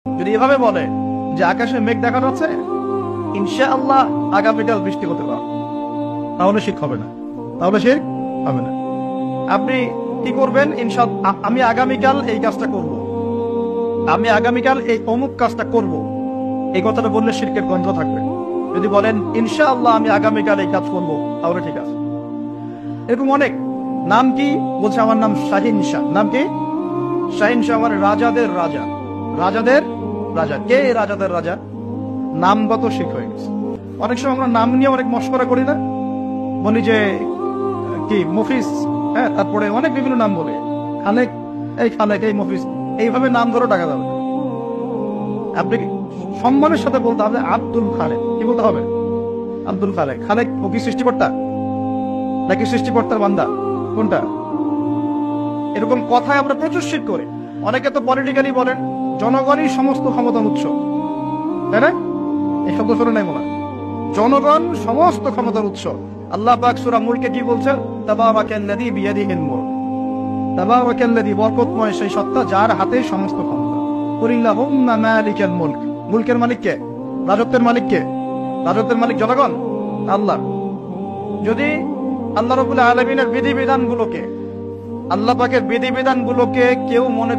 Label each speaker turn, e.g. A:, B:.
A: যদি এভাবে বলে যে আকাশে মেঘ দেখা যাচ্ছে, ইনশাআল্লাহ আগামীকাল বৃষ্টি হতে পারে, তাহলে শিরক হবে না, তাহলে শিরক হবে না। আপনি কি করবেন? আমি আগামীকাল এই কাজটা করব, আমি আগামীকাল এই অমুক কাজটা করব, এই কথাটা বললে শিরকের গন্ধ থাকবে। যদি বলেন ইনশাআল্লাহ আমি আগামীকাল এই কাজ করব, তাহলে ঠিক আছে। এরকম অনেক। নাম কি? বলছে আমার নাম শাহিন শাহ। নাম কি? শাহিন শাহ। আমার রাজাদের রাজা, রাজাদের রাজা। কে রাজাদের রাজা? নামগত শিরক হয়ে গেছে। অনেক সময় আমরা নাম নিয়ে অনেক মশকরা করি না, বলি যে কি মফিজ, হ্যাঁ, তারপরে অনেক বিভিন্ন নাম বলে, খালেক, এই খালেক, এই মফিজ, এইভাবে নাম ধরো টাকা যাবে। আপনি সম্মানের সাথে বলতে হবে আব্দুল খালেক। কি বলতে হবে? আব্দুল খালেক। খালেক ও কি সৃষ্টিকর্তা নাকি সৃষ্টিকর্তার বান্দা? কোনটা? এরকম কথায় আমরা প্রচুর শিরক করি। অনেকে তো পলিটিক্যালি বলেন জনগণই সমস্ত ক্ষমতার উৎস, তাই না? এই শব্দ শুনে নাই মনে? জনগণ সমস্ত ক্ষমতার উৎস। আল্লাহ পাক সূরা মুলকে কি বলছেন? তাবারাকাল্লাযী বিয়াদিহিল মুলক। তাবারাকাল্লাযী, বরকতময় সেই সত্তা যার হাতে সমস্ত ক্ষমতা। কুলিল্লাহুম্মা মালিকাল মুলক। মুলকের মালিক কে? রাজত্বের মালিক কে? রাজত্বের মালিক জনগণ, আল্লাহ। যদি আল্লাহ রাব্বুল আলামিনের বিধিবিধানগুলোকে, আল্লাহ পাকের বিধিবিধানগুলোকে কেউ মনে